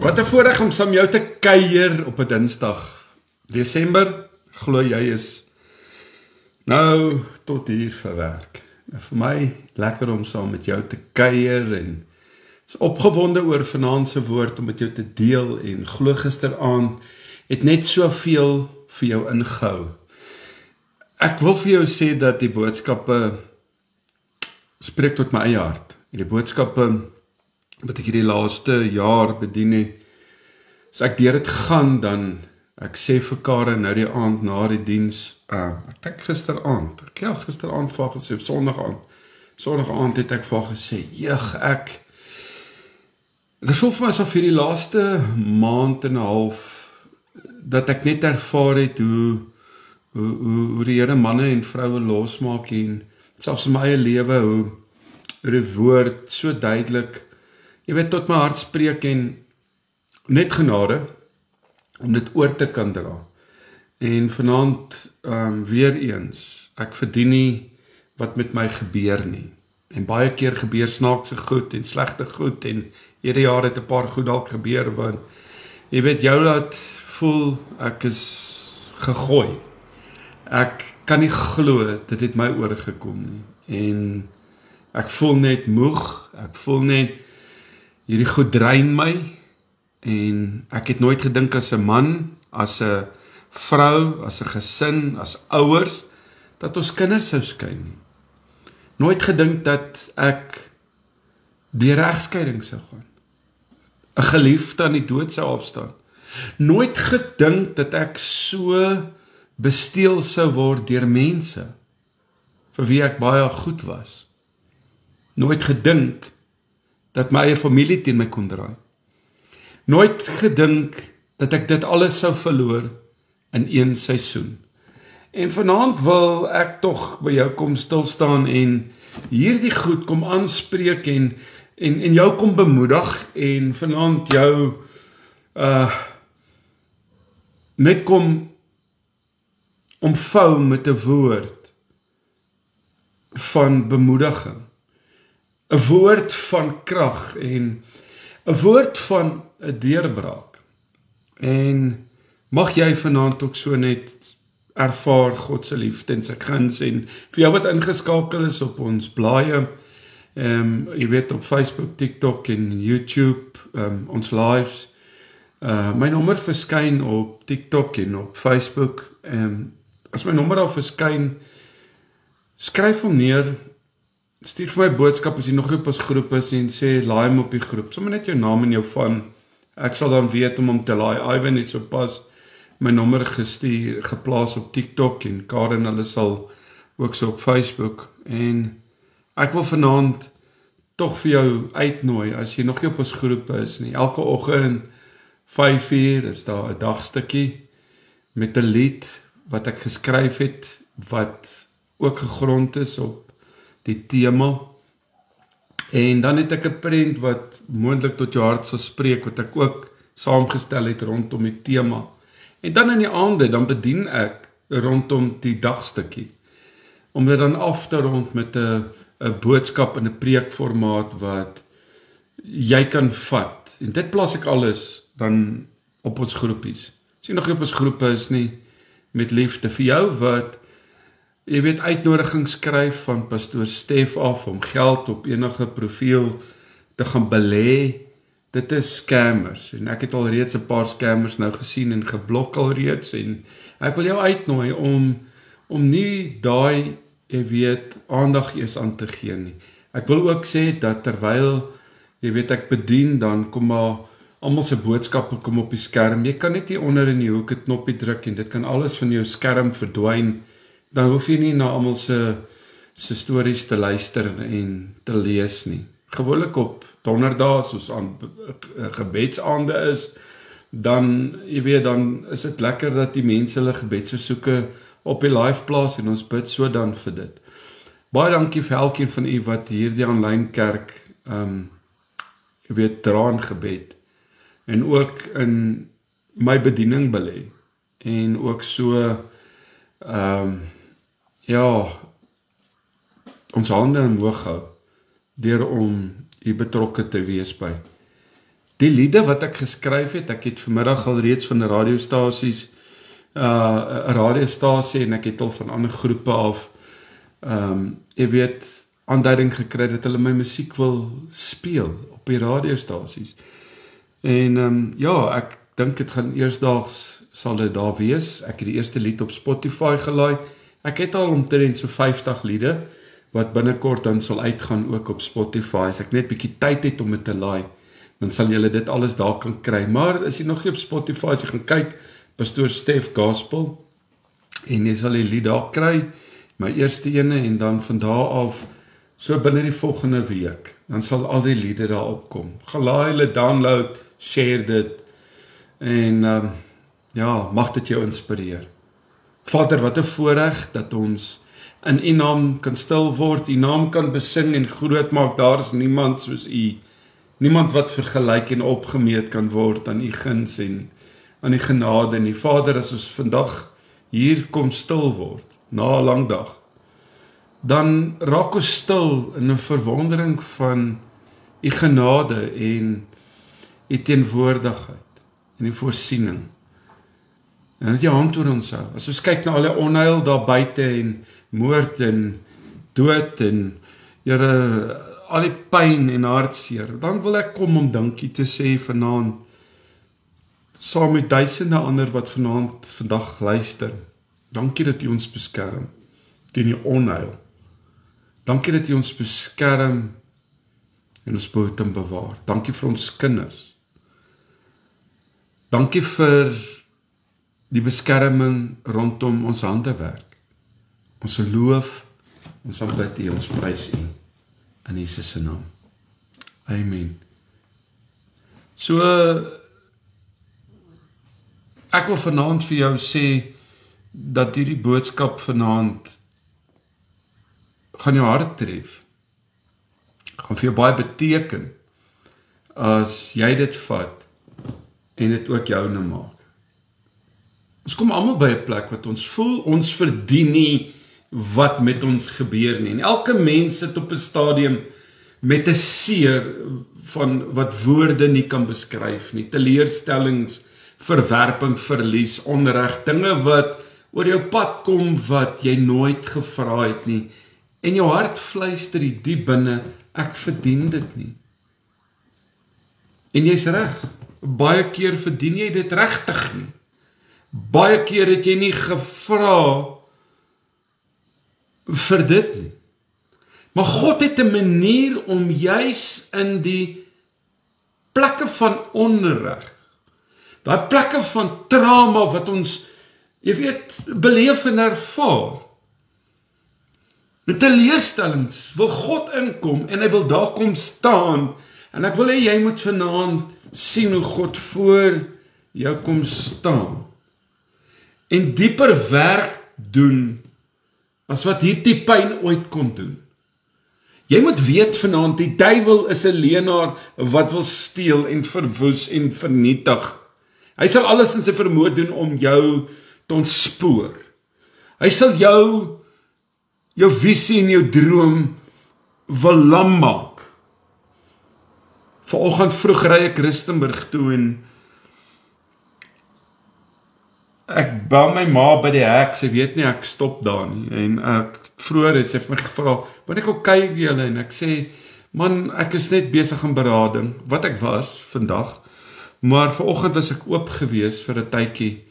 Wat 'n voorreg om saam jou te kuier op 'n Dinsdag. Desember, glo jy is nou tot hier vir werk. En vir my lekker om saam met jou te kuier en is opgewonde oor vanaand se woord om met jou te deel en glo gisteraand het net soveel vir jou ingehou. Ek wil vir jou sê dat die boodskappe spreek tot my eie hart. Die boodskappe wat ek hierdie laaste jaar bedien het, as ek deur dit gaan, dan ek sê vir Karen nou die aand na die diens, ek dink gisteraand vir haar gesê, op Sondag aand het ek vir haar gesê, dit voel vir my asof hierdie laaste maand en 'n half, dat ek net ervaar het hoe die Here manne en vroue losmaak en selfs in my eie lewe, hoe die woord so duidelik, jy weet, tot my hart spreek en net genade om dit oor te kan dra. En vanaand weer eens, ek verdien nie wat met my gebeur nie. En baie keer gebeur snaakse goed en slegte goed en hierdie jaar het 'n paar goed dalk gebeur want jy weet, jou laat voel ek is gegooi. Ek kan nie glo dit het my oorgekom nie. En ek voel net moeg, ek voel net hierdie goed drein my en ek het nooit gedink as 'n man, as 'n vrou, as 'n gesin, as ouers, dat ons kinders sou skei nie. Nooit gedink dat ek deur egskeiding sou gaan. 'n Geliefde aan die dood sou afstaan. Nooit gedink dat ek so besteel sou word deur mense vir wie ek baie goed was. Nooit gedink dat my eie familie teen my kon draai. Nooit gedink dat ek dit alles sou verloor in een seisoen. En vanaand wil ek tog by jou kom stilstaan en hierdie goed kom aanspreek en jou kom bemoedig en vanaand jou net kom omvou met 'n woord van bemoediging. 'n woord van krag en 'n woord van 'n deurbraak. En mag jy vanaand ook so net ervaar God se liefde en sy guns en vir jou wat ingeskakel is op ons blaaie, jy weet op Facebook, TikTok en YouTube, ons lives. My nommer verskyn op TikTok en op Facebook. As my nommer daar verskyn, skryf hom neer. Stuur vir my boodskap as jy nog nie op ons groep is en sê laai hom op die groep. Sommer net jou naam en jou van. Ek sal dan weet om hom te laai. Ivan het sopas my nommer geplaas op TikTok en Karen hulle sal ook so op Facebook. En ek wil vanaand tog vir jou uitnooi as jy nog nie op ons groep is nie. Elke oggend 5:00 is daar 'n dagstukkie met 'n lied wat ek geskryf het wat ook gegrond is op die tema. En dan het ek 'n prent wat moontlik tot jou hart sal spreek wat ek ook saamgestel het rondom die tema. En dan in die aande dan bedien ek rondom die dagstukkie om dit dan af te rond met 'n boodskap in 'n preekformaat wat jy kan vat. En dit plaas ek alles dan op ons groepies. As jy nog nie op ons groepe is nie, met liefde vir jou wat jy weet uitnodigings skryf van pastoor Stef af om geld op enige profiel te gaan belê. Dit is scammers en ek het al reeds 'n paar scammers nou gesien en geblok al reeds en ek wil jou uitnooi om nie daai jy weet aandag eers aan te gee nie. Ek wil ook sê dat terwyl jy weet ek bedien, dan kom maar almal se boodskappe kom op die skerm. Jy kan net hier onder in die hoek 'n knoppie druk en dit kan alles van jou skerm verdwyn. Dan hoef jy nie na almal se stories te luister en te lees nie. Gewoonlik op donderdae soos aan gebedsaande is, dan jy weet dan is dit lekker dat die mense hulle gebedsversoeke op die live plaas en ons bid so dan vir dit. Baie dankie vir elkeen van u wat hierdie aanlyn kerk jy weet dra in gebed en ook in my bediening belê en ook so ons hande omhoog hou deur om u betrokke te wees by. Die liede wat ek geskryf het, ek het vanmiddag al reeds van die radiostasies, 'n radiostasie en ek het al van ander groepe af, jy weet, aanduiding gekry dat hulle my musiek wil speel op die radiostasies. En ja, ek dink dit gaan eersdaags sal dit daar wees. Ek het die eerste lied op Spotify gelaai. Ek het al omtrent so 50 liede wat binnekort dan sal uitgaan ook op Spotify. As ek net bietjie tyd het om dit te laai, dan sal julle dit alles daar kan kry. Maar as jy nog nie op Spotify as jy gaan kyk, Pastoor Stef Gospel, en jy sal die lied daar kry, my eerste ene, en dan van daar af, so binne die volgende week, dan sal al die liede daar opkom. Gelaai hulle, download, share dit, en ja, mag dit jou inspireer. Vader, wat 'n voorreg dat ons in U naam kan stil word, U naam kan besing en groot maak. Daar is niemand soos U, niemand wat vergelyk en opgemeet kan word aan U guns en aan die genade nie. Vader, as ons vandag hier kom stil word, na 'n lang dag, dan raak ons stil in 'n verwondering van U genade en U teenwoordigheid en die voorsiening. En dat jy hand oor ons hou. As ons kyk na alle onheil daar buite en moord en dood en Here, al die pyn en hartseer, dan wil ek kom om dankie te sê vanaand, saam met duisende ander wat vandag luister. Dankie dat U ons beskerm teen die onheil. Dankie dat U ons beskerm en ons behoed en bewaar. Dankie vir ons kinders. Dankie vir die beskerming rondom ons handewerk. Ons loof, ons aanbid U, ons prys U in Jesus se naam. Amen. So ek wil vanaand vir jou sê dat hierdie boodskap vanaand gaan jou hart tref. Gaan vir jou baie beteken as jy dit vat en dit ook joune maak. Ons kom almal by 'n plek wat ons voel ons verdien nie wat met ons gebeur nie. En elke mens sit op 'n stadium met 'n seer van wat woorde nie kan beskryf nie. Teleurstellings, verwerping, verlies, onreg, dinge wat oor jou pad kom wat jy nooit gevra het nie. En jou hart fluister diep binne, ek verdien dit nie. En jy's reg. Baie keer verdien jy dit regtig nie. Baie keer het jy nie gevra vir dit nie. Maar God het 'n manier om juis in die plekke van onreg, daai plekke van trauma wat ons, jy weet, beleef en ervaar, met teleurstellings wil God inkom en hy wil daar kom staan. En ek wil hê jy moet vanaand sien hoe God voor jou kom staan en dieper werk doen as wat hierdie pyn ooit kon doen. Jy moet weet vanaand, die duiwel is 'n leienaar wat wil steel en verwoes en vernietig. Hy sal alles in sy vermoë doen om jou te ontspoor. Hy sal jou visie en jou droom wil lam maak. Vanoggend vroeg ry ek Rustenburg toe en ek bel my ma by die hek, sy weet nie ek stop daar nie, en ek vroeër het sy vir my gevra, "Wanneer ek kyk vir julle?" En ek sê, "Man, ek is net besig in berading," wat ek was vandag, maar vanoggend was ek oop gewees vir 'n tydjie,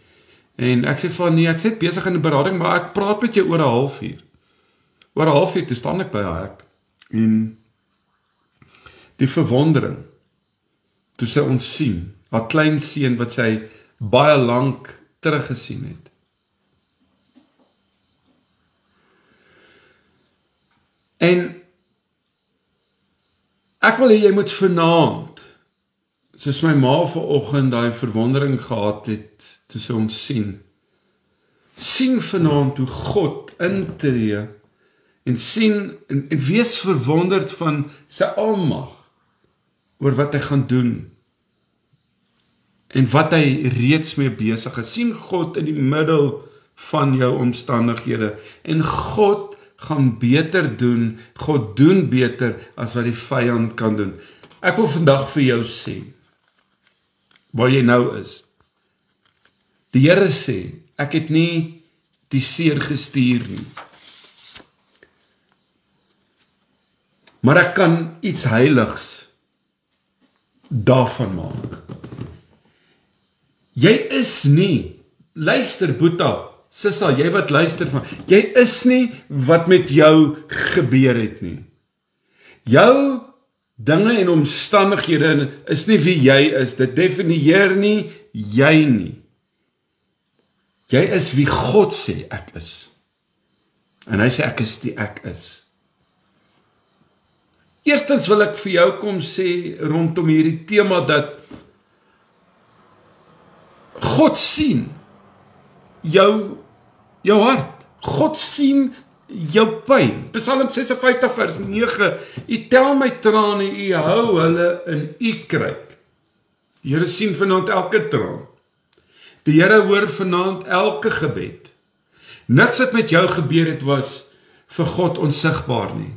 en ek sê van nee, ek is net besig in 'n berading, maar ek praat met jou oor 'n halfuur. Oor 'n halfuur toe staan ek by haar hek, en die verwondering, toe sy ons sien, haar klein seun wat sy baie lank teruggesien het. En ek wil hê jy moet vanaand, soos my ma vanoggend daai verwondering gehad het, toe sy ons sien vanaand hoe God intree, en sien, en wees verwonderd van sy almag, oor wat hy gaan doen, en wat hy reeds mee besig is. Sien God in die middel van jou omstandighede, en God gaan beter doen, God doen beter as wat die vyand kan doen. Ek wil vandag vir jou sê, waar jy nou is. Die Here sê, ek het nie die seer gestuur nie. Maar ek kan iets heiligs daarvan maak. Jy is nie, luister Boeta, Sissa, jy wat luister van, jy is nie wat met jou gebeur het nie. Jou dinge en omstandighede is nie wie jy is, dit definieer nie jy nie. Jy is wie God sê ek is. En hy sê ek is die ek is. Eerstens wil ek vir jou kom sê rondom hierdie tema dat God sien jou hart. God sien jou pyn. Psalm 56 vers 9. U tel my trane, u hou hulle in u kruik. Die Here sien vanaand elke traan. Die Here hoor vanaand elke gebed. Niks wat met jou gebeur het was vir God onsigbaar nie.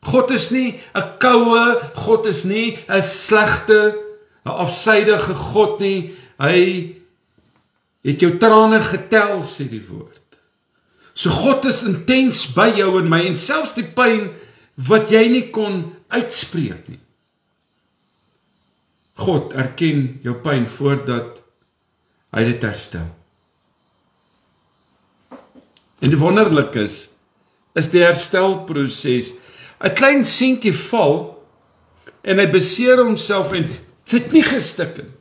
God is nie 'n koue, God is nie 'n slegte, 'n afsydige God nie. Hy het jou trane getel, sê die woord. So God is intens by jou en my, en selfs die pyn wat jy nie kon uitspreek nie. God erken jou pyn voordat hy dit herstel. En die wonderlik is die herstelproses. 'n Klein seentjie val en hy beseer homself en sy het nie gestik nie.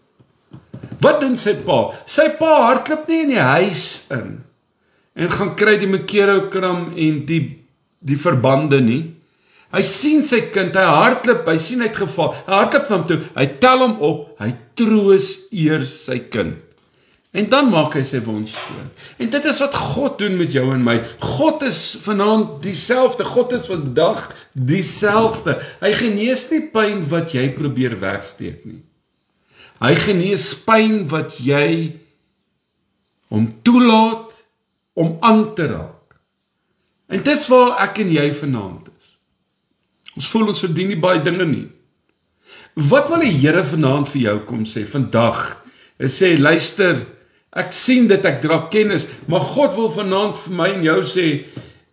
Wat doen sy pa? Sy pa hardloop nie in die huis in en gaan kry die Makero-kram en die verbande nie. Hy sien sy kind, hy hardloop, hy sien hy het geval, hy hardloop na hom toe, hy tel hom op, hy troos eers sy kind. En dan maak hy sy wond skoon. En dit is wat God doen met jou en my. God is vanaand dieselfde, God is vandag dieselfde. Hy genees nie pyn wat jy probeer wegsteek nie. Hy genees pyn wat jy hom toelaat om aan te raak. En dis waar ek en jy vanaand is. Ons voel ons verdien nie baie dinge nie. Wat wil die Here vanaand vir jou kom sê vandag? Hy sê, luister, ek sien dit, ek dra kennis, maar God wil vanaand vir my en jou sê,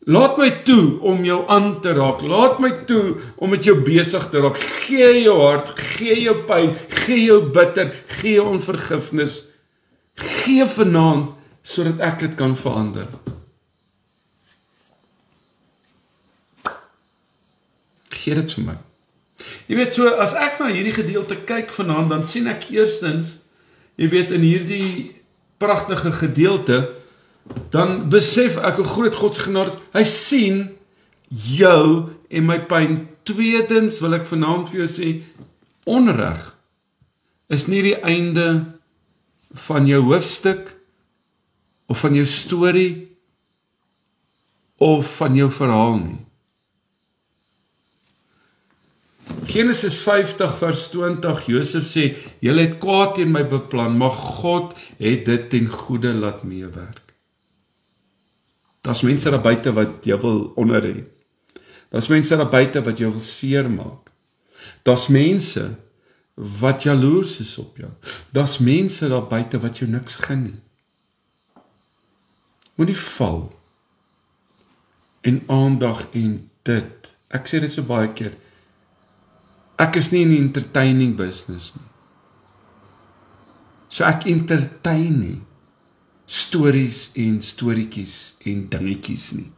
laat my toe om jou aan te raak, laat my toe om met jou besig te raak, gee jou hart, gee jou pyn, gee jou bitter, gee jou onvergifnis, gee vanaand, sodat ek dit kan verander. Gee dit vir my. Jy weet so, as ek na hierdie gedeelte kyk vanaand, dan sien ek eerstens, jy weet in hierdie pragtige gedeelte, dan besef ek hoe groot God se genade is. Hy sien jou en my pyn. Tweedens wil ek vanaand vir jou sê, onreg is nie die einde van jou hoofstuk, of van jou storie, of van jou verhaal nie. Genesis 50 vers 20, Josef sê, julle het kwaad teen my beplan, maar God het dit ten goeie laat meewerk. Daar's mense daar buite wat jou wil onderhê. Daar's mense daar buite wat jou wil seermaak. Daar's mense wat jaloers is op jou. Daar's mense daar buite wat jou niks gun nie. Moenie val en aandag en dit. Ek sê dit so baie keer. Ek is nie in die entertaining business nie. So ek entertain nie stories en storieetjies en dingetjies nie.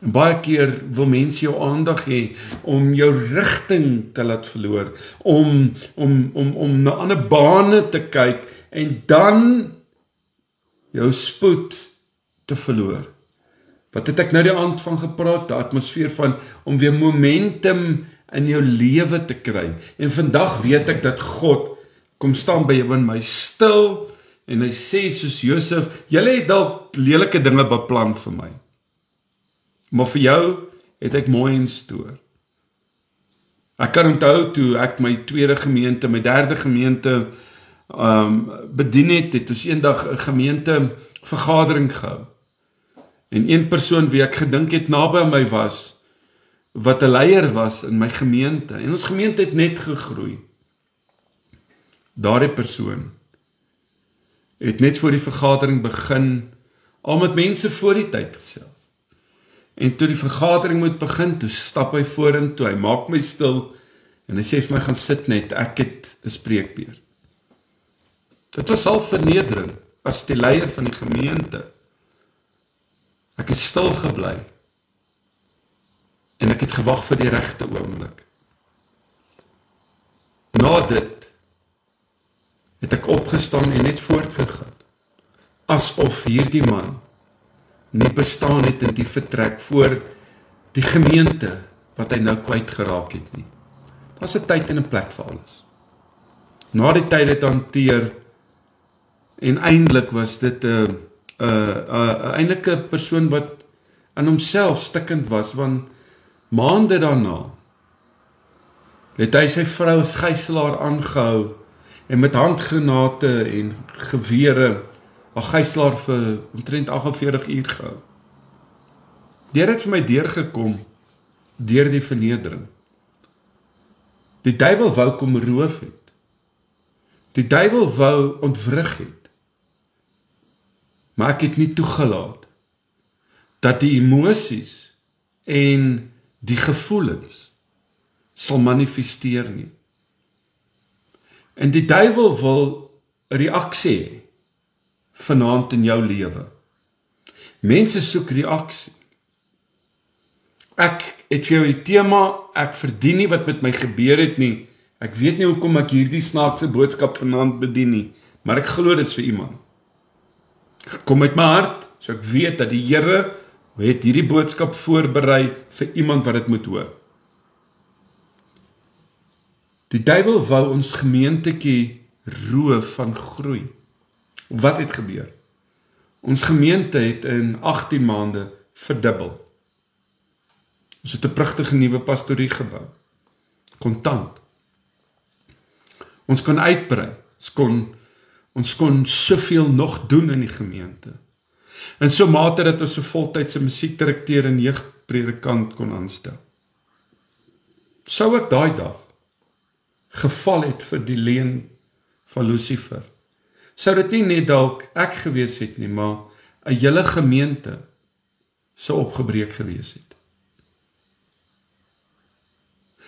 En baie keer wil mense jou aandag hê om jou rigting te laat verloor, om na ander bane te kyk en dan jou spoed te verloor. Wat het ek nou die aand van gepraat, die atmosfeer van om weer momentum in jou lewe te kry. En vandag weet ek dat God kom staan by jou en my stil en hy sê soos Josef, julle het dalk lelike dinge beplan vir my. Maar vir jou het ek mooi in stoor. Ek kan onthou toe ek my tweede gemeente, my derde gemeente bedien het ons eendag 'n gemeente vergadering gehou. En een persoon wie ek gedink het naby aan my was, wat 'n leier was in my gemeente. En ons gemeente het net gegroei. daardie persoon het net voor die vergadering begin, al met mense voor die tyd gesels. En toe die vergadering moet begin, toe stap hy vorentoe, hy maak my stil, en hy sê vir my, gaan sit net, ek het 'n spreekbeurt. Dit was al vernedering, as die leier van die gemeente. Ek het stil gebly, en ek het gewag vir die regte oomblik. Na dit, het ek opgestaan en net voortgegaan, asof hierdie man nie bestaan het in die vertrek voor die gemeente, wat hy nou kwyt geraak het nie. Daar was 'n tyd en 'n plek vir alles. Na die tyd het hanteer, en eintlik was dit eintlik 'n persoon wat aan homself stikkend was, want maande daarna het hy sy vrou as gijslaar aangehou en met handgranate en gewere al gijslaar vir omtrent 48 uur gehou. Deur het vir my deurgekom deur die vernedering. Die duiwel wou kom roof het. Die duiwel wou ontwrig het. Maar ek het nie toegelaat dat die emosies en die gevoelens sal manifesteer nie. En die duiwel wil reaksie hê vanaand in jou lewe. Mense soek reaksie. Ek het vir jou die tema, ek verdien nie wat met my gebeur het nie. Ek weet nie hoekom ek hierdie snaakse boodskap vanaand bedien nie, maar ek glo dit is vir iemand. Ek kom uit my hart, so ek weet dat die Here het hierdie boodskap voorberei vir iemand wat dit moet hoor. Die duiwel wou ons gemeentetjie roof van groei. Wat het gebeur? Ons gemeente het in 18 maande verdubbel. Ons het 'n pragtige nuwe pastorie gebou. Kontant. Ons kon uitbrei. Ons kon soveel nog doen in die gemeente. In so mate dat ons 'n voltydse musiekdirekteur en jeugpredikant kon aanstel. Sou ek daai dag geval het vir die leuen van Lucifer, sou dit nie net dalk ek gewees het nie, maar 'n hele gemeente sou opgebreek gewees het.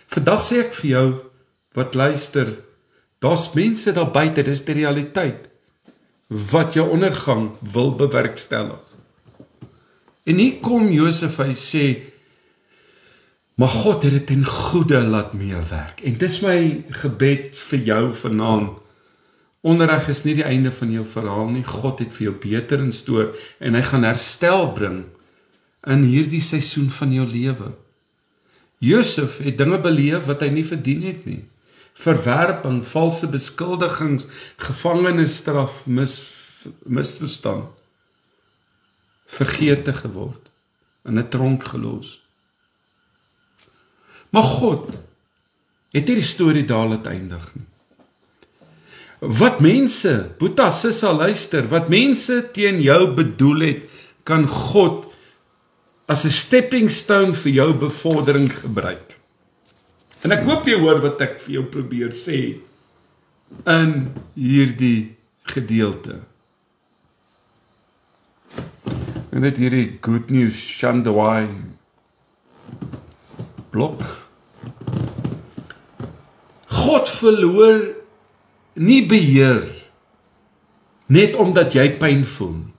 Vandag sê ek vir jou wat luister, daar's mense daar buite, dis die realiteit, wat jou ondergang wil bewerkstellig. En hier kom Josef, hy sê, maar God het dit ten goeie laat meewerk. En dis my gebed vir jou vanaand. Onderrig is nie die einde van jou verhaal nie. God het vir jou beter in stoor en hy gaan herstel bring in hierdie seisoen van jou lewe. Josef het dinge beleef wat hy nie verdien het nie. Verwerping, valse beskuldigings, gevangenisstraf, misverstand, vergete geword, in 'n tronk gelos. Maar God het hierdie storie daar laat eindig nie. Wat mense, Boeta, Sissa, luister, wat mense teen jou bedoel het, kan God as 'n stepping stone vir jou bevordering gebruik. En ek hoop jy hoor wat ek vir jou probeer sê in hierdie gedeelte. En net hierdie Good News Shandawai blok. God verloor nie beheer net omdat jy pyn voel nie.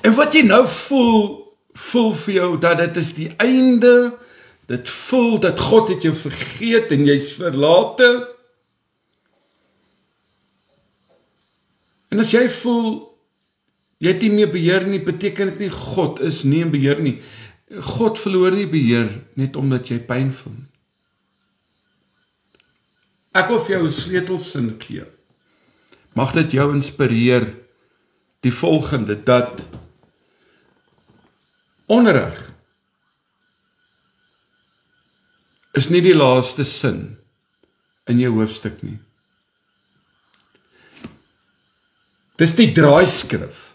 En wat jy nou voel vir jou dat dit is die einde, dit voel dat God het jou vergeet en jy's verlate. En as jy voel jy het nie meer beheer nie, beteken dit nie God is nie in beheer nie. God verloor nie beheer net omdat jy pyn voel. Ek wil vir jou 'n sleutelsin gee. Mag dit jou inspireer die volgende, dat onderrig is nie die laaste sin in jou hoofstuk nie. Dis die draaiskrif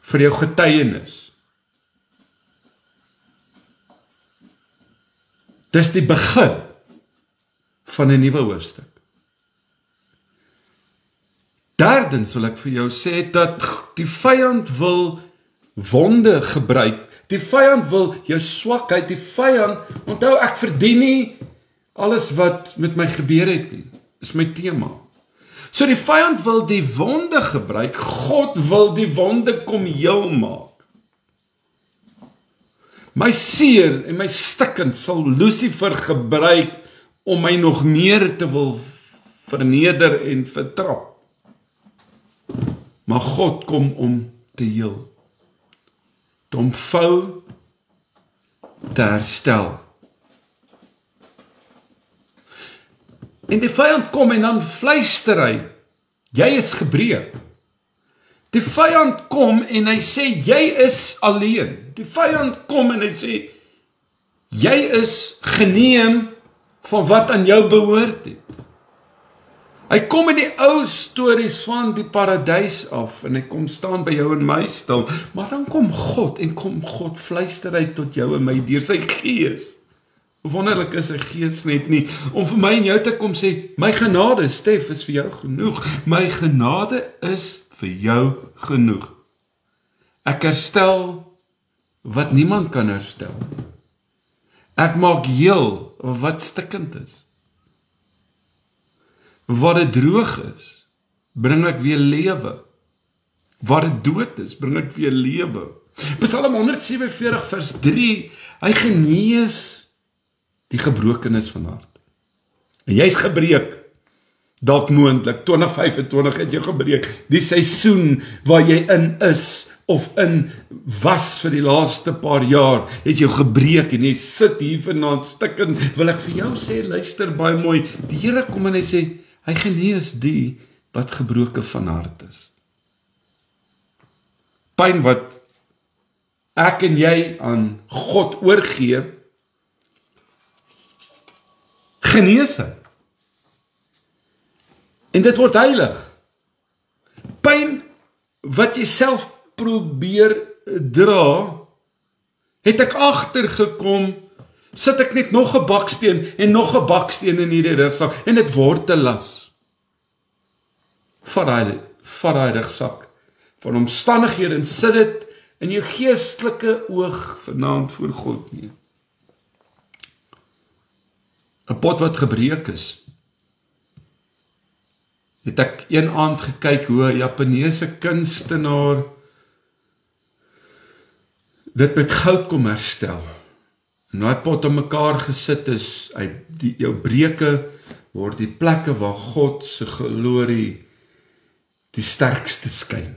vir jou getuienis. Dis die begin van 'n nuwe hoofstuk. Derdens wil ek vir jou sê dat die vyand wil wonde gebruik. Die vyand wil jou swakheid, die vyand, onthou ek verdien nie alles wat met my gebeur het nie, is my tema. So die vyand wil die wonde gebruik, God wil die wonde kom heel maak. My seer en my stikkend sal Lucifer gebruik om my nog meer te wil verneder en vertrap. Maar God kom om te heel, te omvou, te herstel. En die vyand kom en dan fluister hy, jy is gebreek. Die vyand kom en hy sê, jy is alleen. Die vyand kom en hy sê, jy is geneem van wat aan jou behoort het. Hy kom met die ou stories van die paradys af en hy kom staan by jou en my stil, maar dan kom God en kom God fluister hy tot jou en my deur sy gees. Wonderlik is sy gees net nie, om vir my en jou te kom sê, my genade, Stef, is vir jou genoeg. My genade is vir jou genoeg. Ek herstel wat niemand kan herstel nie. Ek maak heel wat stikkend is. Wat dit droog is, bring ek weer lewe. Wat dit dood is, bring ek weer lewe. Psalm 147 vers 3, hy genees die gebrokenis van hart. En jy's gebreek, dalk moontlik, 2025 het jy gebreek, die seisoen waar jy in is, of in was vir die laaste paar jaar, het jy gebreek, en jy sit hier vanaand stikkend, wil ek vir jou sê, luister baie mooi, die Here kom en hy sê, hy genees die wat gebroken van hart is. Pyn wat ek en jy aan God oorgee, genees hy. En dit word heilig. Pyn wat jy self probeer dra, het ek agtergekom, sit ek net nog 'n baksteen en nog 'n baksteen in hierdie rugsak en dit word te las. Vat daai rugsak van omstandighede en sit dit in jou geestelike oog vanaand voor God neer. 'n pot wat gebreek is. Het ek een aand gekyk hoe 'n Japaneese kunstenaar dit met goud kom herstel. En daai pot om mekaar gesit is, jou breuke word die plekke waar God se glorie die sterkste skyn.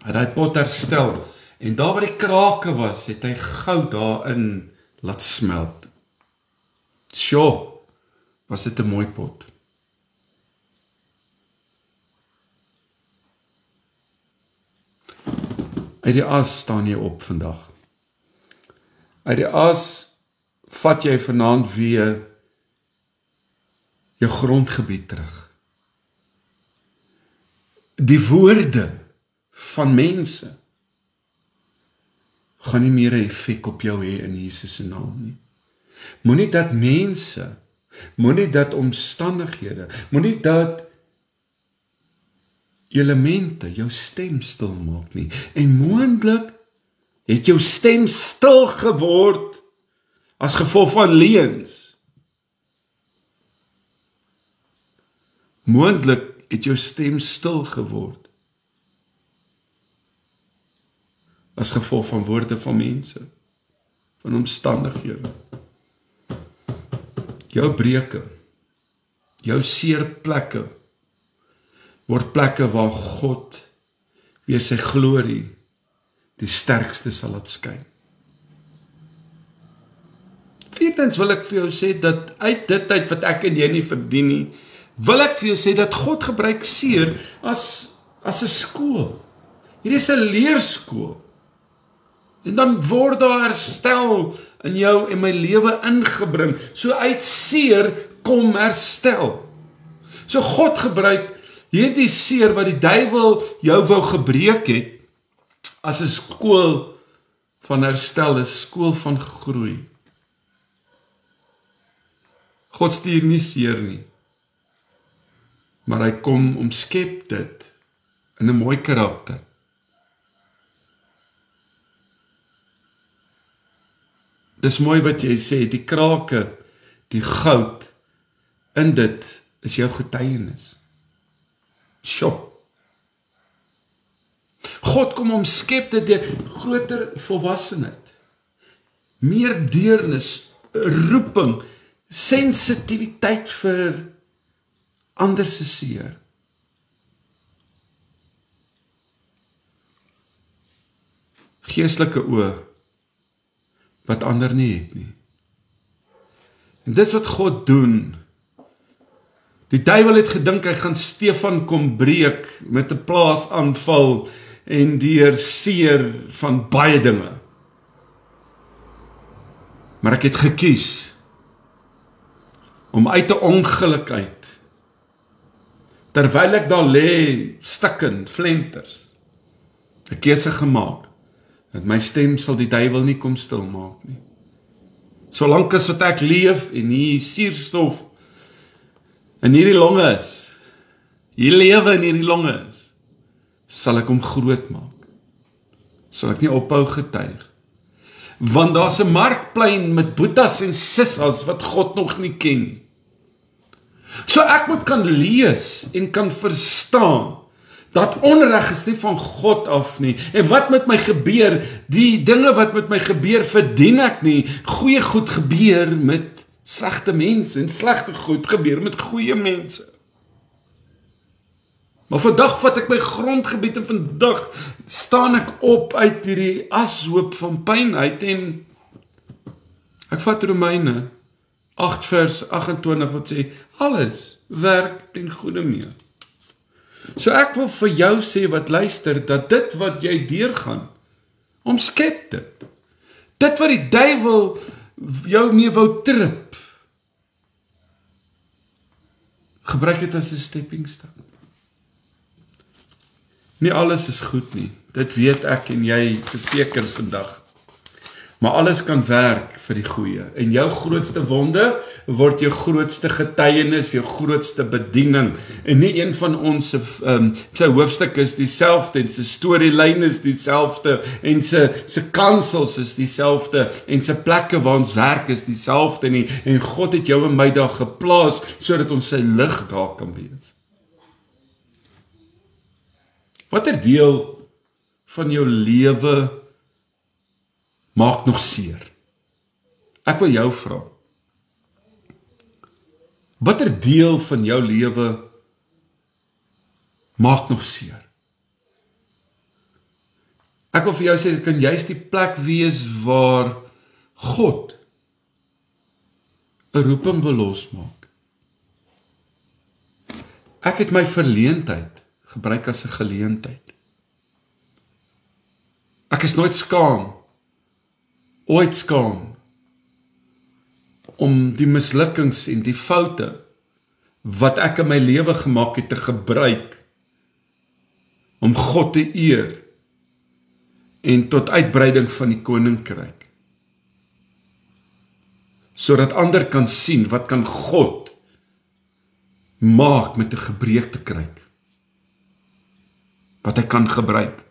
Hy het daai pot herstel, en daar waar die krake was, het hy goud daarin laat smelt. Sjoe, was dit 'n mooi pot. Uit die as staan jy op vandag. Uit die as vat jy vanaand weer jou grondgebied terug. Die woorde van mense gaan nie meer 'n effek op jou hê in Jesus se naam nie. Moenie dat mense, moenie dat omstandighede, moenie dat elemente jou stem stil maak nie. En moontlik het jou stem stil geword as gevolg van leuns. Moontlik het jou stem stil geword as gevolg van woorde van mense, van omstandighede. Jou breuke, jou seer plekke, word plekke waar God weer sy glorie die sterkste sal laat skyn. Vierdens wil ek vir jou sê dat uit dit tyd wat ek en jy nie verdien nie, wil ek vir jou sê dat God gebruik seer as 'n skool. Hierdie is 'n leerskool. En dan word daar herstel in jou en my lewe ingebring. So uit seer kom herstel. So God gebruik hierdie seer wat die duiwel jou wou gebreek het, as 'n skool van herstel, 'n skool van groei. God stuur nie seer nie, maar hy kom omskep dit in 'n mooi karakter. Dis mooi wat jy sê, die krake, die goud, in dit is jou getuienis. Sjoe. God kom omskep dit deur groter volwassenheid, meer deernis, roeping, sensitiwiteit vir ander se seer. Geestelike oë wat ander nie het nie. En dis wat God doen. Die duiwel het gedink hy gaan Stefan kom breek met 'n plaasaanval en deur seer van baie dinge. Maar ek het gekies om uit 'n ongeluk uit, terwyl ek daar lê, stikkend, flenters, 'n keuse gemaak, dat my stem sal die duiwel nie kom stilmaak nie. Solank as wat ek leef en hier suurstof in hierdie longe is, hier lewe in hierdie longe is, sal ek hom groot maak. Sal ek nie ophou getuig. Want daar's 'n markplein met boetas en sissas wat God nog nie ken nie. So ek moet kan lees en kan verstaan dat onreg is nie van God af nie. En wat met my gebeur, die dinge wat met my gebeur, verdien ek nie. Goeie goed gebeur met slegte mense en slegte goed gebeur met goeie mense. Maar vandag vat ek my grondgebied en vandag staan ek op uit hierdie ashoop van pyn uit en ek vat Romeine 8 vers 28 wat sê, alles werk ten goeie mee. So ek wil vir jou sê wat luister, dat dit wat jy deurgaan, omskep dit. Dit wat die duiwel jou mee wou trip, gebruik dit as 'n stepping stone. Nie alles is goed nie, dit weet ek en jy verseker vandag. Maar alles kan werk vir die goeie. En jou grootste wonde word jou grootste getuienis, jou grootste bediening. En nie een van ons sy hoofstuk is dieselfde en sy storielyn is dieselfde en sy kansels is dieselfde en sy plekke waar ons werk is dieselfde nie. En God het jou en my daar geplaas sodat ons sy lig daar kan wees. Watter deel van jou lewe maak nog seer? Ek wil jou vra. Watter deel van jou lewe maak nog seer? Ek wil vir jou sê, dit kan juist die plek wees waar God 'n roeping wil losmaak. Ek het my verleentheid gebruik as 'n geleentheid. Ek is nooit skaam, ooit skaam, om die mislukkings en die foute wat ek in my lewe gemaak het te gebruik, om God te eer, en tot uitbreiding van die koninkryk. Sodat ander kan sien, wat kan God maak met 'n gebreekte kruik, wat hy kan gebruik.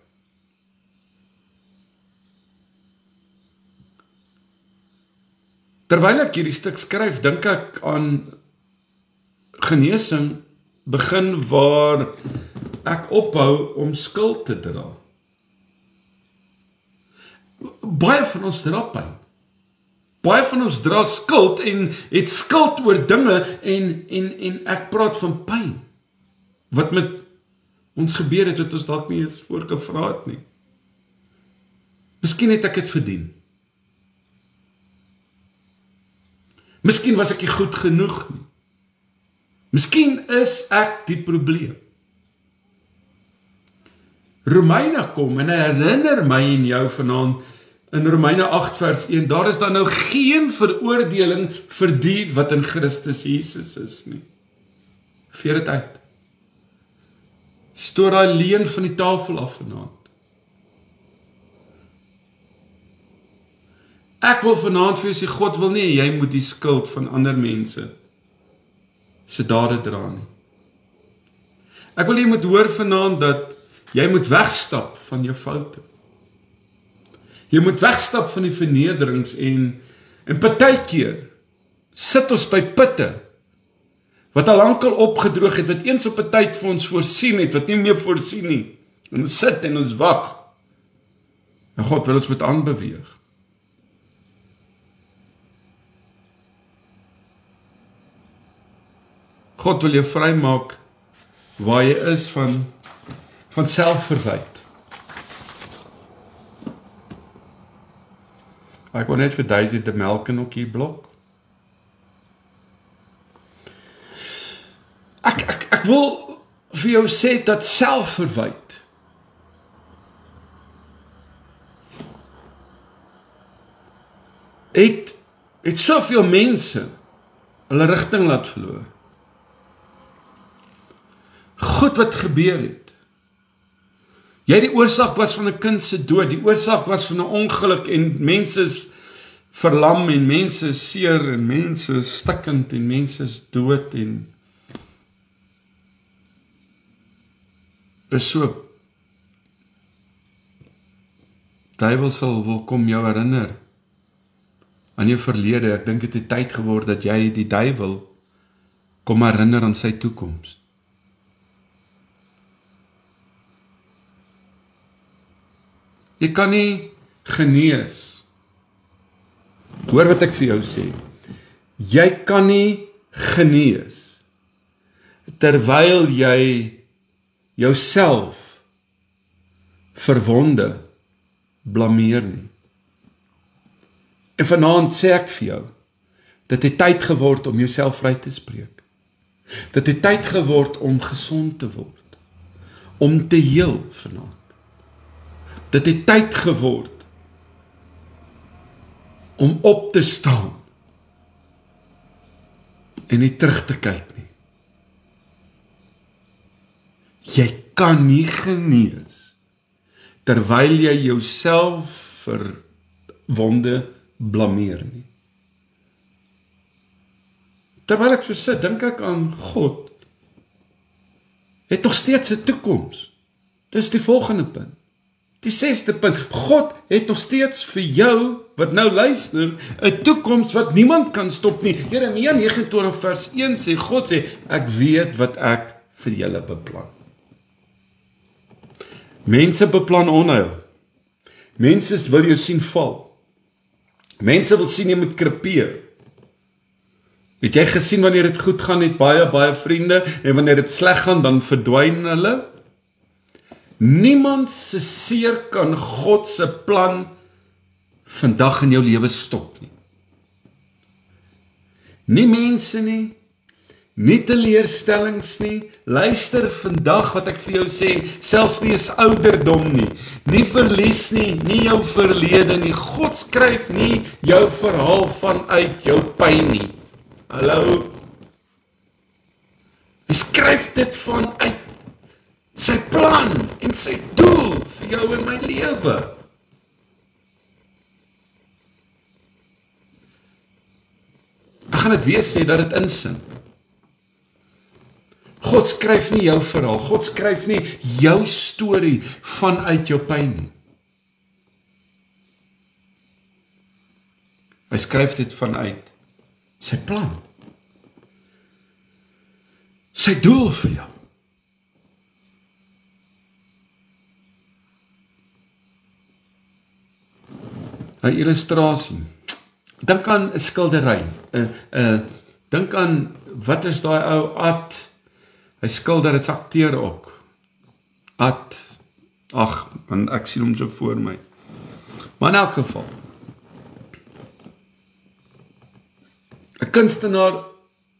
Terwyl ek hierdie stuk skryf, dink ek aan genesing begin waar ek ophou om skuld te dra. Baie van ons dra pyn. Baie van ons dra skuld en het skuld oor dinge en ek praat van pyn. Wat met ons gebeur het wat ons dalk nie eens voorgevra het nie. Miskien het ek dit verdien. Miskien was ek nie goed genoeg nie. Miskien is ek die probleem. Romeine kom en hy herinner my en jou vanaand in Romeine 8 vers 1, daar is dan nou geen veroordeling vir die wat in Christus Jesus is nie. Veer dit uit. Stoor daai leen van die tafel af vanaand. Ek wil vanaand vir jou sê, God wil nie, jy moet die skuld van ander mense se dade dra nie. Ek wil jy moet hoor vanaand dat jy moet wegstap van jou foute. Jy moet wegstap van die vernederings en partykeer sit ons by putte wat al lankal opgedroog het, wat eens op 'n tyd vir ons voorsien het, wat nie meer voorsien nie. En ons sit en ons wag. En God wil ons moet aanbeweeg. God wil jou vrymaak waar jy is van selfverwyd. Ek wil net vir Daisy die melk en ook hier blok. Ek wil vir jou sê dat selfverwyd het soveel mense hulle rigting laat verloor. Goed wat gebeur het. Jy die oorsaak was van 'n kind se dood, die oorsaak was van 'n ongeluk en mense is verlam en mense is seer en mense is stikkend en mense is dood en dis so. Duiwel wil kom jou herinner aan jou verlede. Ek dink dit het tyd geword dat jy die duiwel kom herinner aan sy toekoms. Jy kan nie genees. Hoor wat ek vir jou sê. Jy kan nie genees terwyl jy jouself verwonde blameer nie. En vanaand sê ek vir jou, dit het tyd geword om jouself vry te spreek. Dit het tyd geword om gesond te word, om te heel vanaand. Dit het tyd geword om op te staan en nie terug te kyk nie. Jy kan nie genees terwyl jy jouself verwonde blameer nie. Terwyl ek so sit, dink ek aan God. Het nog steeds 'n toekoms. Dis die volgende punt. Die 6de punt. God het nog steeds vir jou wat nou luister 'n toekoms wat niemand kan stop nie. Jeremia 29 vers 1 sê God sê ek weet wat ek vir julle beplan. Mense beplan onheil. Mense wil jou sien val. Mense wil sien jy moet krepeer. Het jy gesien wanneer dit goed gaan het baie vriende en wanneer dit sleg gaan dan verdwyn hulle? Niemand se seer kan God se plan vandag in jou lewe stop nie. Nie mense nie, nie teleurstellings nie. Luister vandag wat ek vir jou sê, selfs nie is ouderdom nie, nie verlies nie, nie jou verlede nie. God skryf nie jou verhaal vanuit jou pyn nie. Hallo? Hy skryf dit vanuit sy plan en sy doel vir jou en my lewe. Ek gaan dit weer sê dat dit insin. God skryf nie jou verhaal, God skryf nie jou storie vanuit jou pyn nie. Hy skryf dit vanuit sy plan. Sy doel vir jou. 'n illustrasie. Dink aan 'n skildery. Dink aan, wat is daai ou Ad? Hy skilder, dit akteer ook. Ad, ag, ek sien hom so voor my. Maar in elk geval, 'n kunstenaar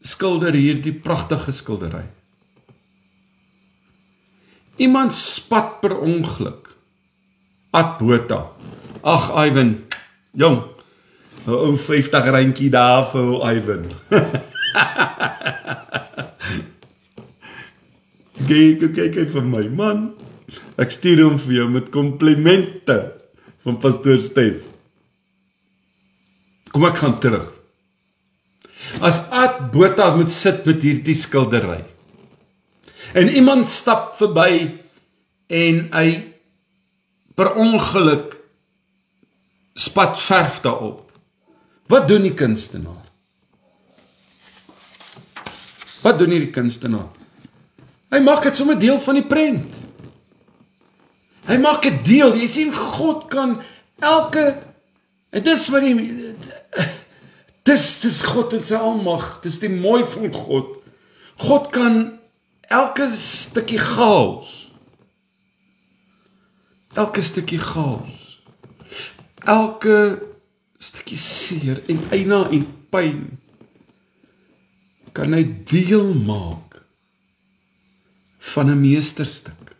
skilder hierdie pragtige skildery. Iemand spat per ongeluk. Ad Botha. Ag, Ivan, jong, 'n ou 50 randjie daar vir Ivan. Kyk vir my man. Ek stuur hom vir jou met komplimente van pastoor Stef. Kom ek gaan terug. As Ad Botha moet sit met hierdie skildery, en iemand stap verby, en hy per ongeluk spat verf daarop, wat doen die kunstenaar? Wat doen hierdie kunstenaar? Hy maak dit sommer deel van die prent. Hy maak dit deel. Jy sien, God kan elke, en dis wat die, dis God in sy almag, dis die mooi van God. God kan elke stukkie chaos, elke stukkie seer en eina en pyn, kan hy deel maak van 'n meesterstuk.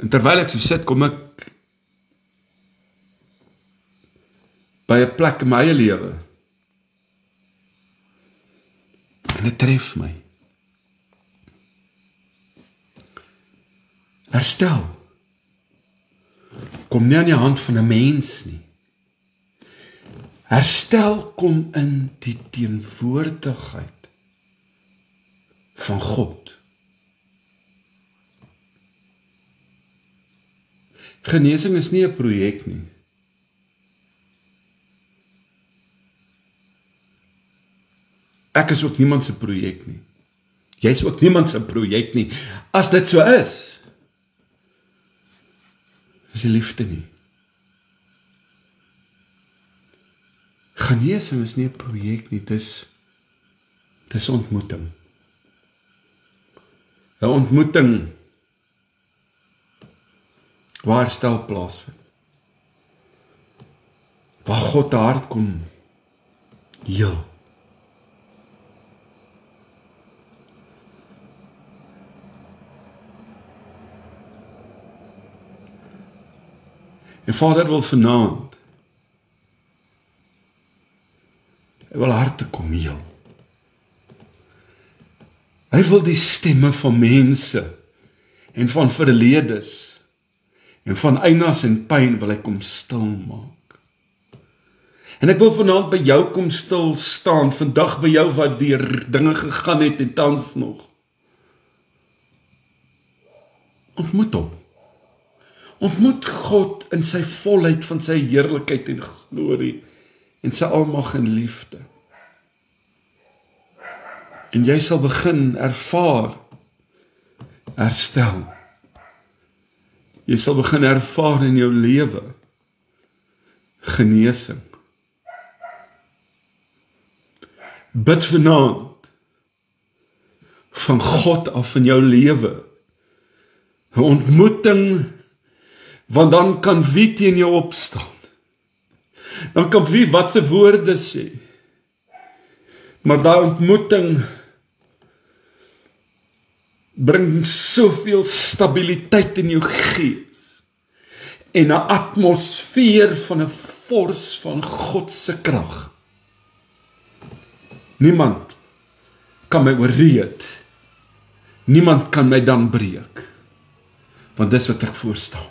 En terwyl ek so sit, kom ek by 'n plek in my eie lewe, en dit tref my. Herstel kom nie aan die hand van 'n mens nie. Herstel kom in die teenwoordigheid van God. Genesing is nie 'n projek nie. Ek is ook niemand se projek nie. Jy is ook niemand se projek nie. As dit so is die liefde nie. Genesing is nie 'n projek nie, dis ontmoeting. 'n Ontmoeting waar herstel plaasvind. Waar God te hart kom heel. En Vader wil vanaand, hy wil harte kom heel. Hy wil die stemme van mense en van verledes en van einas en pyn wil hy kom stil maak. En ek wil vanaand by jou kom stil staan, vandag by jou wat deur dinge gegaan het en tans nog. Ontmoet hom. Ontmoet God in sy volheid van sy heerlikheid en glorie en sy almag en liefde. En jy sal begin ervaar herstel. Jy sal begin ervaar in jou lewe genesing. Bid vanaand van God af in jou lewe 'n ontmoeting, want dan kan wie teen jou opstaan. Dan kan wie wat se woorde sê. Maar daai ontmoeting bring soveel stabiliteit in jou gees en 'n atmosfeer van 'n vors van God se krag. Niemand kan my oorreed. Niemand kan my dan breek. Want dis wat ek voorstaan.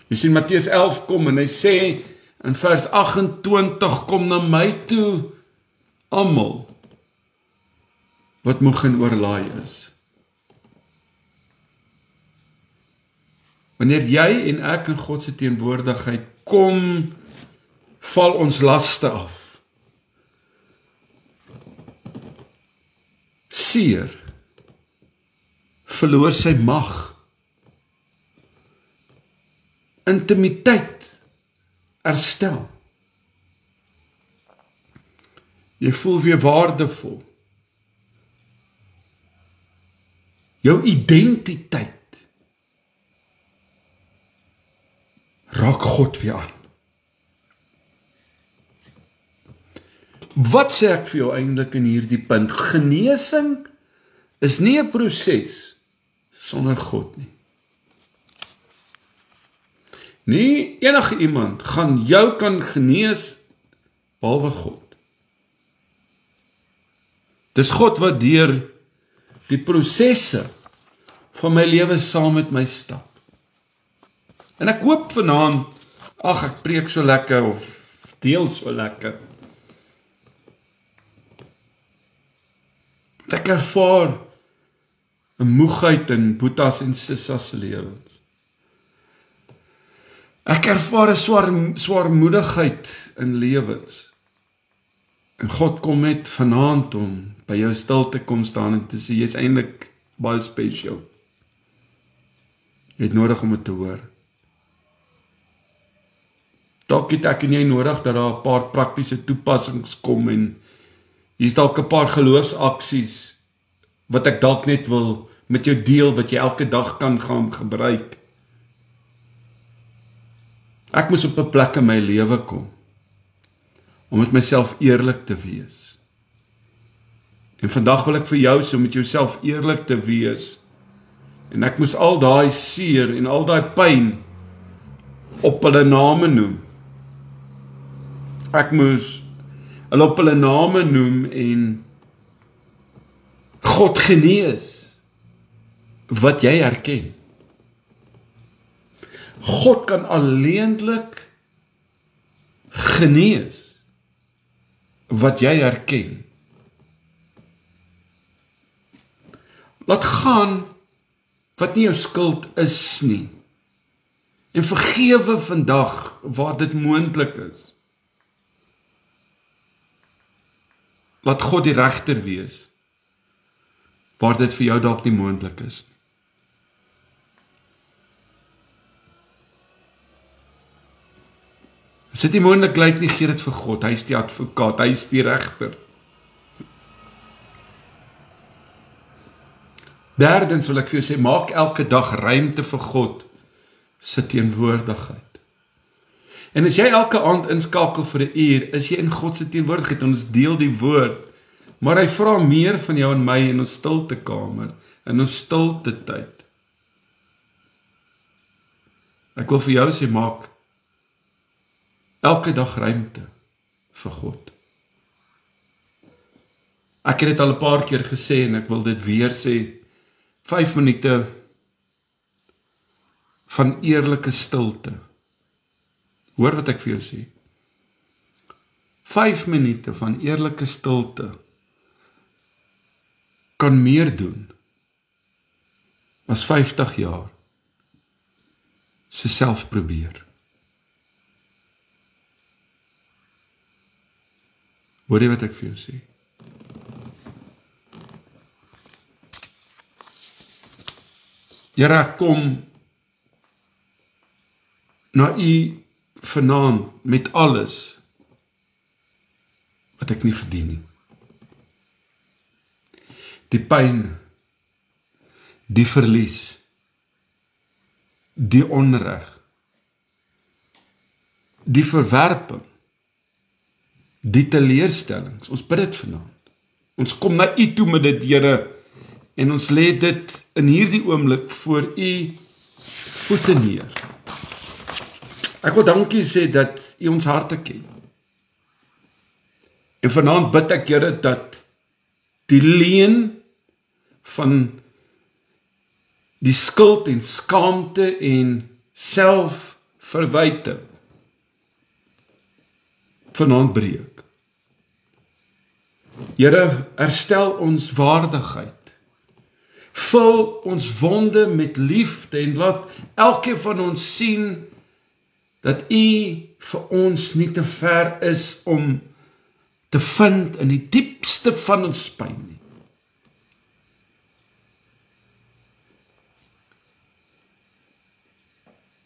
Jy sien Matteus 11 kom en hy sê in vers 28, kom na my toe almal wat moeg en oorlaai is. Wanneer jy en ek in God se teenwoordigheid kom, val ons laste af. Seer verloor sy mag. Intimiteit herstel. Jy voel weer waardevol. Jou identiteit raak God weer aan. Wat sê ek vir jou eintlik in hierdie punt? Genesing is nie 'n proses sonder God nie. Nie enige iemand gaan jou kan genees behalwe God. Dis God wat deur die prosesse van my lewe saam met my stap. En ek hoop vanaand, ek preek so lekker, of deel so lekker, dat ek ervaar 'n moegheid in Boetas en Sissas se lewens. Ek ervaar 'n swaarmoedigheid in lewens. En God kom met vanaand om by jou stil te kom staan en te sê, jy is eintlik baie special. Jy het nodig om dit te hoor. Dalk het ek en jy nodig dat daar 'n paar praktiese toepassings kom en hier is dalk 'n paar geloofsaksies wat ek dalk net wil met jou deel, wat jy elke dag kan gaan gebruik. Ek moes op 'n plek in my lewe kom, om met myself eerlik te wees. En vandag wil ek vir jou sê, om met jouself eerlik te wees, en ek moes al daai seer en al daai pyn op hulle name noem. Ek moes hulle op hulle name noem en God genees wat jy herken. God kan alleenlik genees wat jy herken. Laat gaan wat nie jou skuld is nie. En vergewe vandag waar dit moontlik is. Laat God die regter wees waar dit vir jou dalk nie moontlik is. As dit nie moontlik lyk nie, gee dit vir God. Hy is die advokaat, hy is die regter. Derdens wil ek vir jou sê, maak elke dag ruimte vir God se teenwoordigheid. En as jy elke aand inskakel vir 'n uur, is jy in God se teenwoordigheid, en ons deel die woord, maar hy vra meer van jou en my in ons stiltekamer, in ons stilte tyd. Ek wil vir jou sê, maak elke dag ruimte vir God. Ek het dit al 'n paar keer gesê en ek wil dit weer sê, 5 minute van eerlike stilte. Hoor wat ek vir jou sê. 5 minute van eerlike stilte kan meer doen as 50 jaar se self probeer. Hoor jy wat ek vir jou sê? Here, ek kom na U vanaand met alles wat ek nie verdien nie. Die pyn, die verlies, die onreg, die verwerping, die teleurstellings. Ons bid dit vanaand. Ons kom na U toe met dit, Here, en ons lê dit in hierdie oomblik voor U voete neer. Ek wil dankie sê dat U ons harte ken. En vanaand bid ek, Here, dat die leuen van die skuld en skaamte en selfverwyte vanaand breek. Here, herstel ons waardigheid. Vul ons wonde met liefde en laat elkeen van ons sien dat U vir ons nie te ver is om te vind in die diepste van ons pyn nie.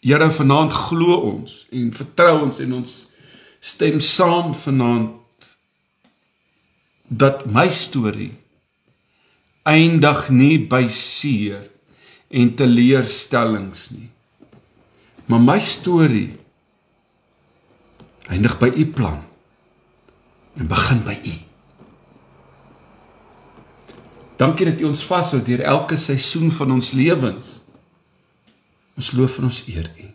Here, vanaand glo ons en vertrou ons en ons stem saam vanaand dat my storie eindig nie by seer en teleurstellings nie. Maar my storie eindig by U plan en begin by U. Dankie dat U ons vashou deur elke seisoen van ons lewens. Ons loof en ons eer U.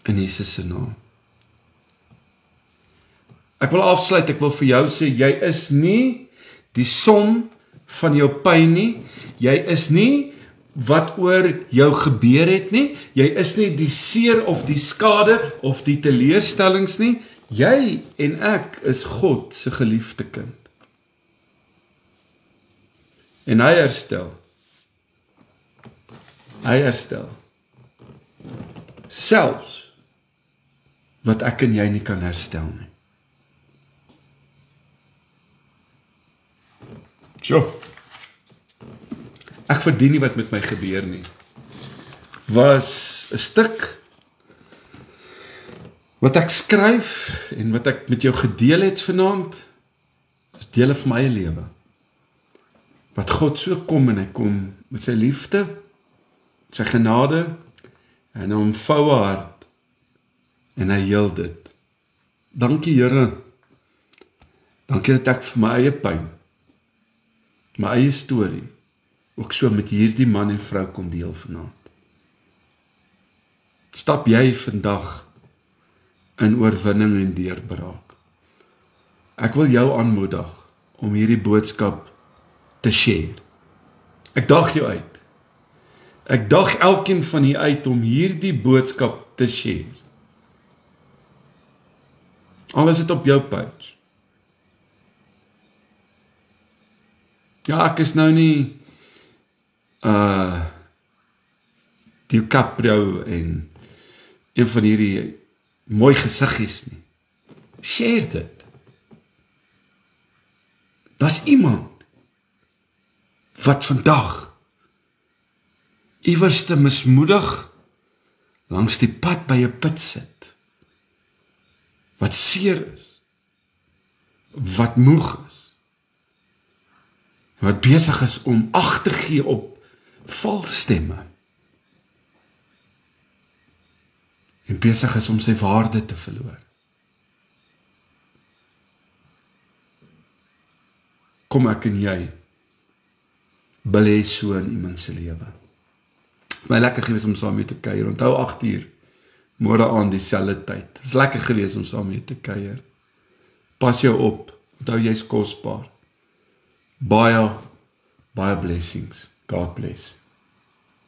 In Jesus se naam. Ek wil afsluit, ek wil vir jou sê, jy is nie die som van jou pyn nie, jy is nie wat oor jou gebeur het nie. Jy is nie die seer of die skade of die teleurstellings nie. Jy en ek is God se geliefde kind. En hy herstel. Hy herstel. Selfs wat ek en jy nie kan herstel nie. Sjoe. Ek verdien nie wat met my gebeur nie. Was 'n stuk wat ek skryf en wat ek met jou gedeel het vanaand, is dele van my eie lewe. Wat God so kom en hy kom met sy liefde, sy genade en 'n omvoue hart en hy heel dit. Dankie Here. Dankie dat ek vir my eie pyn, my eie storie, ook so met hierdie man en vrou kon deel vanaand. Stap jy vandag in oorwinning en deurbraak. Ek wil jou aanmoedig om hierdie boodskap te share. Ek daag jou uit. Ek daag elkeen van u uit om hierdie boodskap te share. Al is dit op jou page. Ja, ek is nou nie DiCaprio en een van hierdie mooi gesiggies nie. Share dit. Daar's iemand wat vandag iewers te mismoedig langs die pad by 'n put sit. Wat seer is. Wat moeg is. Wat besig is om ag te gee op valstemme. En besig is om sy waarde te verloor. Kom ek en jy belê so in iemand se lewe. My lekker gewees om saam mee te kuier. Onthou 8 uur môre aan dieselfde tyd. Dit is lekker gewees om saam mee te kuier. Pas jou op. Onthou jy's kosbaar. Baie blessings. God bless.